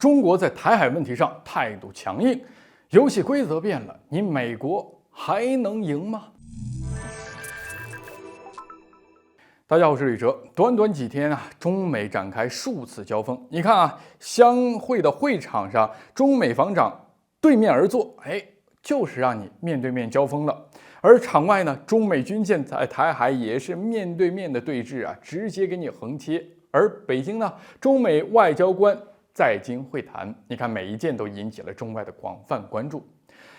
中国在台海问题上态度强硬，游戏规则变了，你美国还能赢吗？大家好，我是李哲。短短几天中美展开数次交锋。你看相会的会场上，中美防长对面而坐，就是让你面对面交锋了。而场外呢，中美军舰在台海也是面对面的对峙直接给你横切。而北京呢，中美外交官在京会谈，你看每一件都引起了中外的广泛关注。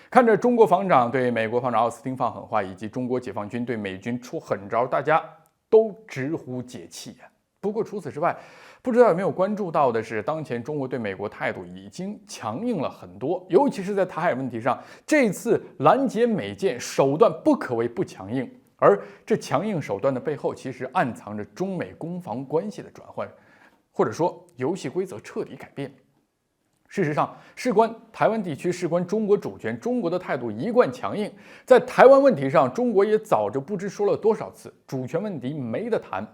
看着中国防长对美国防长奥斯汀放狠话，以及中国解放军对美军出狠招，大家都直呼解气不过除此之外，不知道有没有关注到的是，当前中国对美国态度已经强硬了很多，尤其是在台海问题上，这次拦截美舰手段不可谓不强硬，而这强硬手段的背后，其实暗藏着中美攻防关系的转换，或者说游戏规则彻底改变。事实上，事关台湾地区，事关中国主权，中国的态度一贯强硬。在台湾问题上，中国也早就不知说了多少次，主权问题没得谈。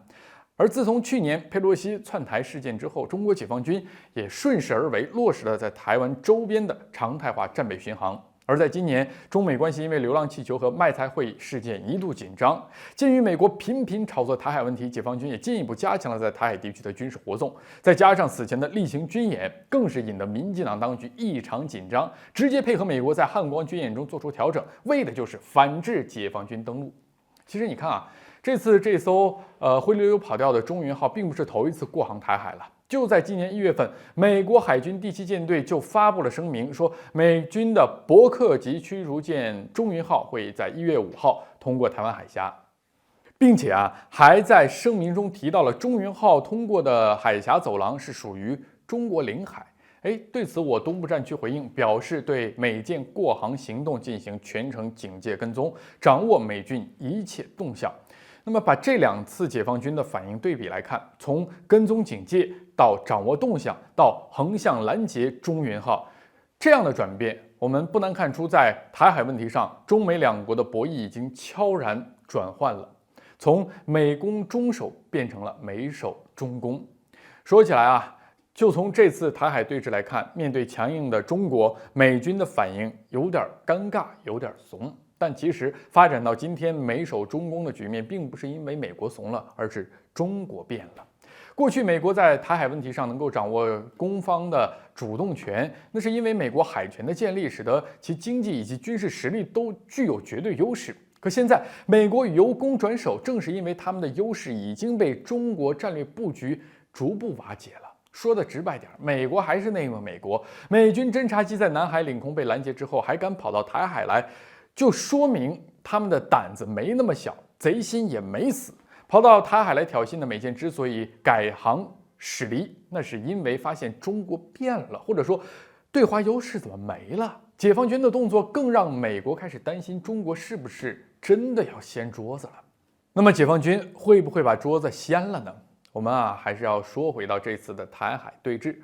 而自从去年佩洛西窜台事件之后，中国解放军也顺势而为，落实了在台湾周边的常态化战备巡航。而在今年，中美关系因为流浪气球和卖菜会事件一度紧张。鉴于美国频频炒作台海问题，解放军也进一步加强了在台海地区的军事活动，再加上此前的例行军演，更是引得民进党当局异常紧张，直接配合美国在汉光军演中做出调整，为的就是反制解放军登陆。其实你看这次这艘灰溜溜跑掉的中云号，并不是头一次过航台海了。就在今年1月份，美国海军第7舰队就发布了声明，说美军的伯克级驱逐舰中云号会在1月5号通过台湾海峡，并且还在声明中提到了中云号通过的海峡走廊是属于中国领海。对此我东部战区回应，表示对美舰过航行动进行全程警戒跟踪，掌握美军一切动向。那么把这2次解放军的反应对比来看，从跟踪警戒到掌握动向，到横向拦截中云号，这样的转变，我们不难看出，在台海问题上，中美两国的博弈已经悄然转换了，从美攻中守变成了美守中攻。说起来就从这次台海对峙来看，面对强硬的中国，美军的反应有点尴尬，有点怂。但其实发展到今天，美守中攻的局面并不是因为美国怂了，而是中国变了。过去美国在台海问题上能够掌握攻方的主动权，那是因为美国海权的建立，使得其经济以及军事实力都具有绝对优势。可现在美国由攻转守，正是因为他们的优势已经被中国战略布局逐步瓦解了。说的直白点，美国还是那个美国，美军侦察机在南海领空被拦截之后，还敢跑到台海来，就说明他们的胆子没那么小，贼心也没死。跑到台海来挑衅的美舰之所以改航驶离，那是因为发现中国变了，或者说对华优势怎么没了。解放军的动作更让美国开始担心中国是不是真的要掀桌子了。那么解放军会不会把桌子掀了呢？我们还是要说回到这次的台海对峙。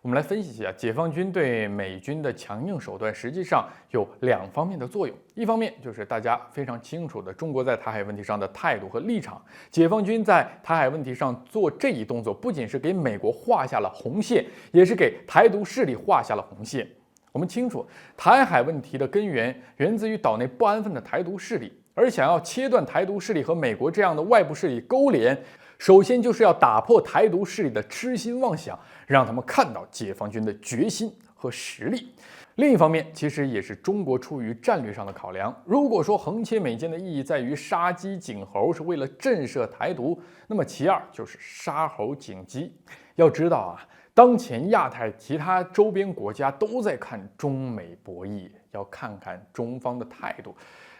我们来分析一下解放军对美军的强硬手段，实际上有2方面的作用。一方面就是大家非常清楚的中国在台海问题上的态度和立场。解放军在台海问题上做这一动作，不仅是给美国画下了红线，也是给台独势力画下了红线。我们清楚，台海问题的根源源自于岛内不安分的台独势力，而想要切断台独势力和美国这样的外部势力勾连，首先就是要打破台独势力的痴心妄想，让他们看到解放军的决心和实力。另一方面，其实也是中国出于战略上的考量。如果说横切美舰的意义在于杀鸡儆猴，是为了震慑台独，那么其2就是杀猴警鸡。要知道当前亚太其他周边国家都在看中美博弈，要看看中方的态度。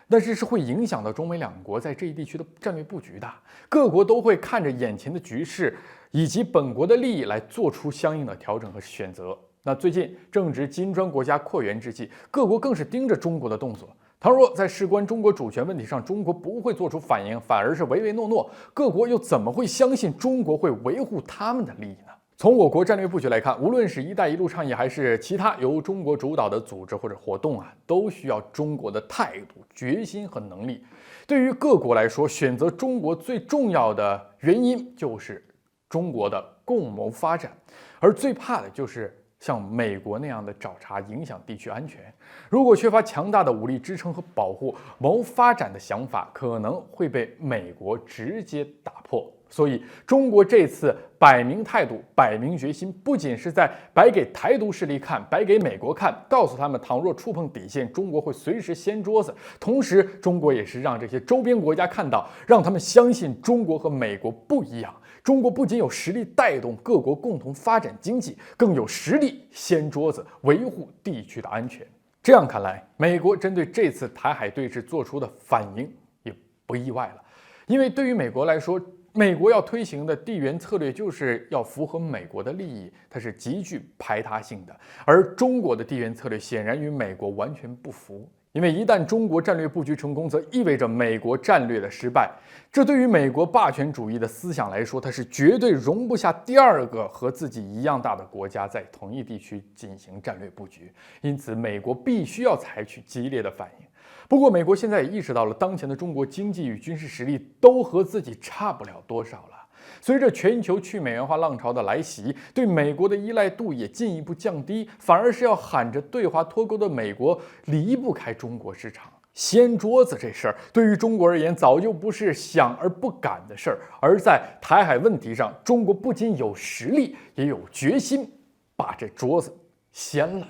但是会影响到中美两国在这一地区的战略布局的，各国都会看着眼前的局势以及本国的利益来做出相应的调整和选择。那最近正值金砖国家扩员之际，各国更是盯着中国的动作。倘若在事关中国主权问题上，中国不会做出反应，反而是唯唯诺诺，各国又怎么会相信中国会维护他们的利益呢？从我国战略布局来看，无论是一带一路倡议还是其他由中国主导的组织或者活动都需要中国的态度、决心和能力。对于各国来说，选择中国最重要的原因就是中国的共谋发展，而最怕的就是像美国那样的找茬影响地区安全。如果缺乏强大的武力支撑和保护，谋发展的想法可能会被美国直接打破。所以，中国这次摆明态度、摆明决心，不仅是在摆给台独势力看、摆给美国看，告诉他们倘若触碰底线，中国会随时掀桌子。同时，中国也是让这些周边国家看到，让他们相信中国和美国不一样。中国不仅有实力带动各国共同发展经济，更有实力掀桌子，维护地区的安全。这样看来，美国针对这次台海对峙做出的反应也不意外了，因为对于美国来说，美国要推行的地缘策略就是要符合美国的利益，它是极具排他性的。而中国的地缘策略显然与美国完全不符，因为一旦中国战略布局成功，则意味着美国战略的失败。这对于美国霸权主义的思想来说，它是绝对容不下第二个和自己一样大的国家在同一地区进行战略布局，因此美国必须要采取激烈的反应。不过，美国现在也意识到了，当前的中国经济与军事实力都和自己差不了多少了。随着全球去美元化浪潮的来袭，对美国的依赖度也进一步降低，反而是要喊着对华脱钩的美国离不开中国市场。掀桌子这事儿，对于中国而言，早就不是想而不敢的事儿。而在台海问题上，中国不仅有实力，也有决心把这桌子掀了。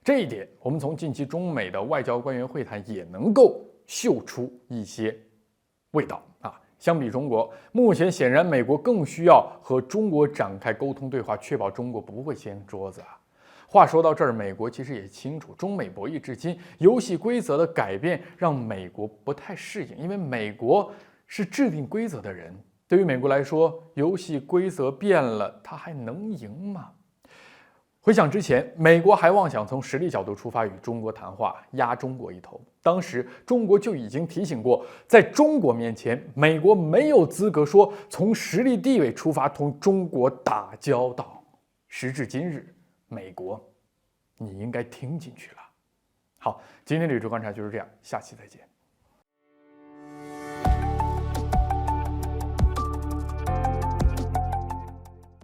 这一点，我们从近期中美的外交官员会谈也能够嗅出一些味道啊。相比中国，目前显然美国更需要和中国展开沟通对话，确保中国不会掀桌子啊。话说到这儿，美国其实也清楚，中美博弈至今，游戏规则的改变让美国不太适应，因为美国是制定规则的人。对于美国来说，游戏规则变了，它还能赢吗？回想之前，美国还妄想从实力角度出发与中国谈话，压中国一头。当时中国就已经提醒过，在中国面前，美国没有资格说从实力地位出发同中国打交道。时至今日，美国，你应该听进去了。好，今天的宇宙观察就是这样，下期再见。